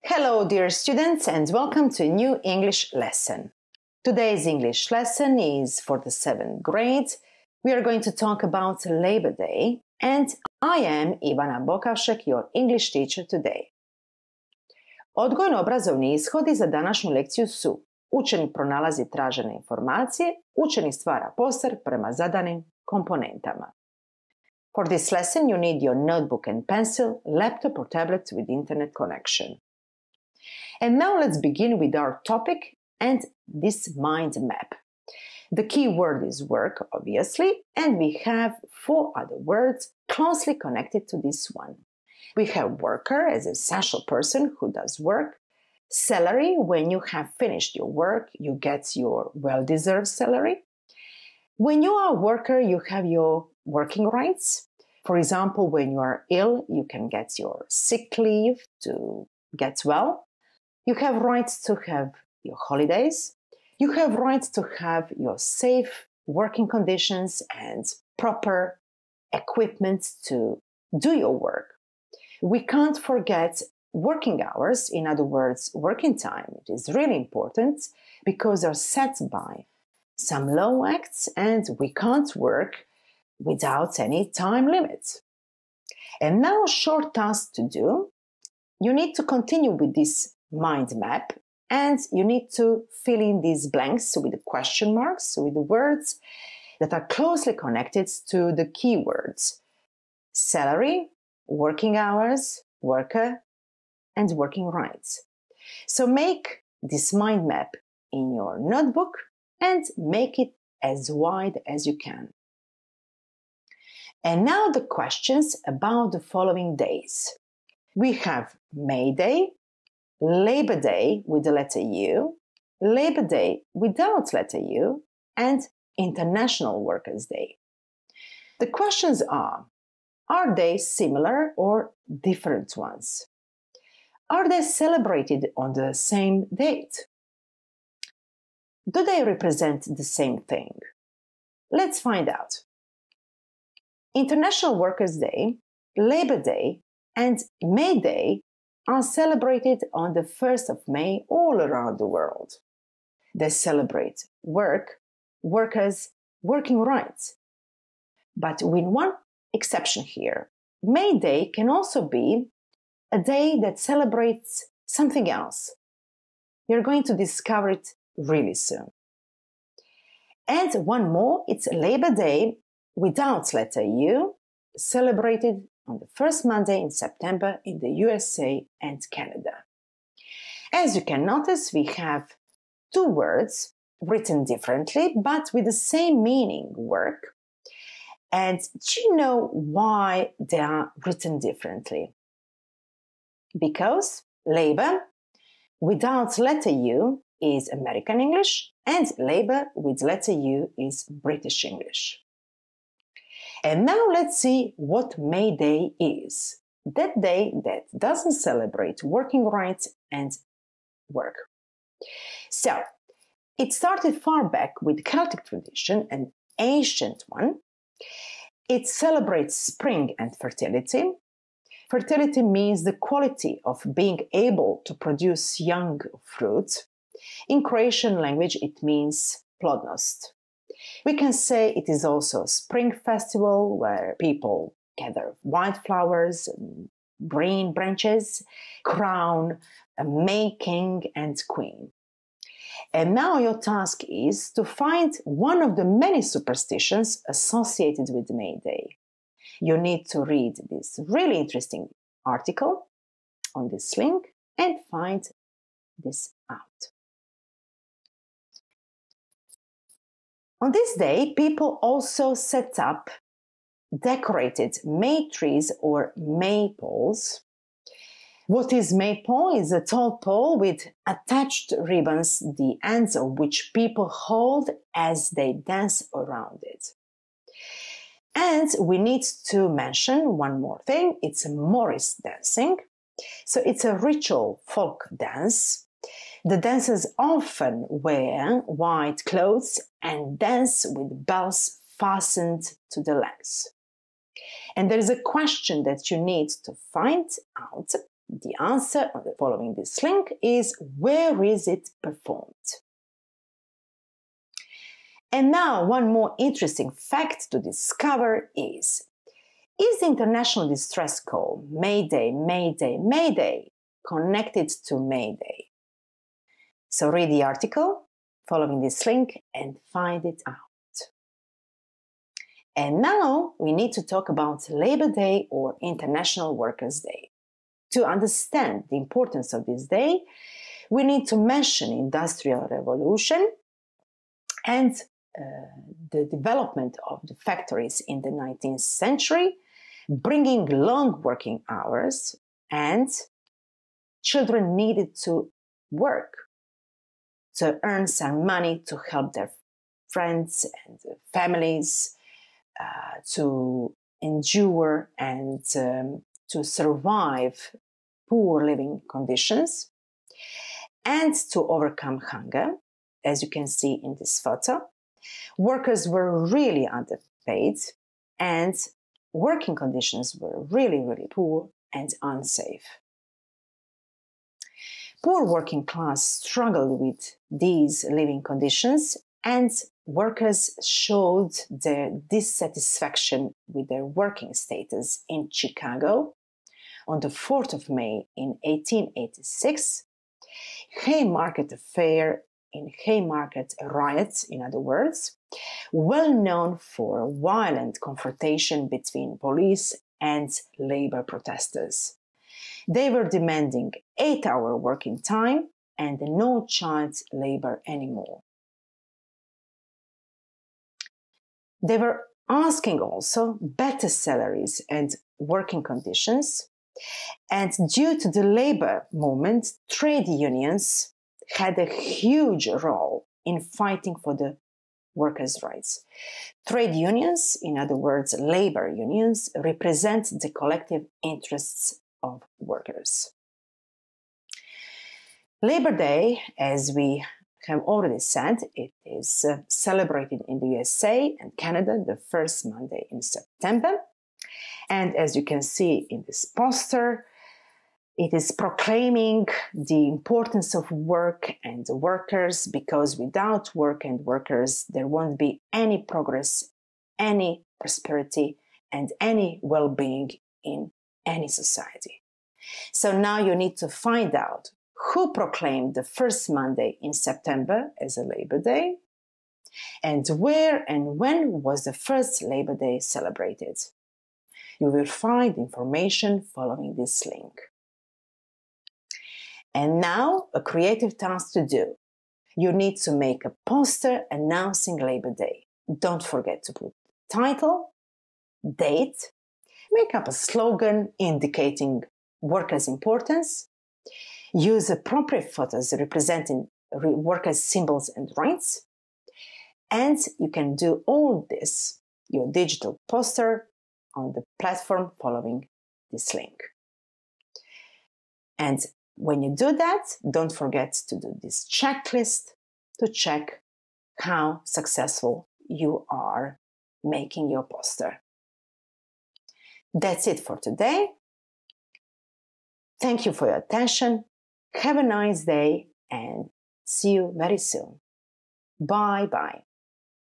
Hello, dear students, and welcome to a new English lesson. Today's English lesson is for the 7th grade. We are going to talk about Labor Day, and I am Ivana Bokavšek, your English teacher today. Odgojno-obrazovni ishodi za današnju lekciju su: učenik pronalazi tražene informacije, učenik stvara poster prema zadanim komponentama. For this lesson, you need your notebook and pencil, laptop or tablet with internet connection. And now let's begin with our topic and this mind map. The key word is work, obviously, and we have 4 other words closely connected to this one. We have worker as a social person who does work. Salary, when you have finished your work, you get your well-deserved salary. When you are a worker, you have your working rights. For example, when you are ill, you can get your sick leave to get well. You have rights to have your holidays. You have rights to have your safe working conditions and proper equipment to do your work. We can't forget working hours, in other words, working time. It is really important because they're set by some law acts and we can't work without any time limit. And now a short task to do. You need to continue with this mind map and you need to fill in these blanks with the question marks, with the words that are closely connected to the keywords: salary, working hours, worker, and working rights. So make this mind map in your notebook and make it as wide as you can. And now the questions about the following days. We have May Day, Labor Day with the letter U, Labor Day without letter U, and International Workers' Day. The questions are they similar or different ones? Are they celebrated on the same date? Do they represent the same thing? Let's find out. International Workers' Day, Labor Day, and May Day are celebrated on the 1st of May all around the world. They celebrate work, workers, working rights. But with one exception here. May Day can also be a day that celebrates something else. You're going to discover it really soon. And one more, it's Labor Day without letter U, celebrated on the first Monday in September in the USA and Canada. As you can notice, we have 2 words written differently, but with the same meaning, work. And do you know why they are written differently? Because labor without letter U is American English and labor with letter U is British English. And now let's see what May Day is. That day that doesn't celebrate working rights and work. So, it started far back with Celtic tradition, an ancient one. It celebrates spring and fertility. Fertility means the quality of being able to produce young fruit. In Croatian language, it means plodnost. We can say it is also a spring festival where people gather white flowers, green branches, crown a May king and queen. And now your task is to find one of the many superstitions associated with May Day. You need to read this really interesting article on this link and find this out. On this day, people also set up decorated May trees or maypoles. What is maypole? Is a tall pole with attached ribbons, the ends of which people hold as they dance around it. And we need to mention one more thing. It's Morris dancing. So it's a ritual folk dance. The dancers often wear white clothes and dance with bells fastened to the legs. And there is a question that you need to find out The answer following this link is, where is it performed? And now one more interesting fact to discover is the international distress call Mayday, Mayday, Mayday connected to May Day? So read the article following this link and find it out. And now we need to talk about Labor Day or International Workers' Day. To understand the importance of this day, we need to mention Industrial Revolution and the development of the factories in the 19th century, bringing long working hours, and children needed to work to earn some money to help their friends and families to endure and to survive poor living conditions and to overcome hunger. As you can see in this photo, workers were really underpaid and working conditions were really, really poor and unsafe. Poor working class struggled with these living conditions, and workers showed their dissatisfaction with their working status in Chicago on the 4th of May in 1886. Haymarket Affair in Haymarket riots, in other words, well known for violent confrontation between police and labor protesters. They were demanding 8-hour working time and no child labor anymore. They were asking also better salaries and working conditions, and due to the labor movement, trade unions had a huge role in fighting for the workers' rights. Trade unions, in other words, labor unions, represent the collective interests of workers. Labor Day, as we have already said, it is celebrated in the USA and Canada the first Monday in September. And as you can see in this poster, it is proclaiming the importance of work and workers, because without work and workers, there won't be any progress, any prosperity, and any well-being in any society. So now you need to find out who proclaimed the first Monday in September as a Labor Day, and where and when was the first Labor Day celebrated. You will find information following this link. And now, a creative task to do. You need to make a poster announcing Labor Day. Don't forget to put title, date, make up a slogan indicating workers' importance, use appropriate photos representing workers' symbols and rights, and you can do all this, your digital poster, on the platform following this link. And when you do that, don't forget to do this checklist to check how successful you are making your poster. That's it for today. Thank you for your attention. Have a nice day and see you very soon. Bye-bye.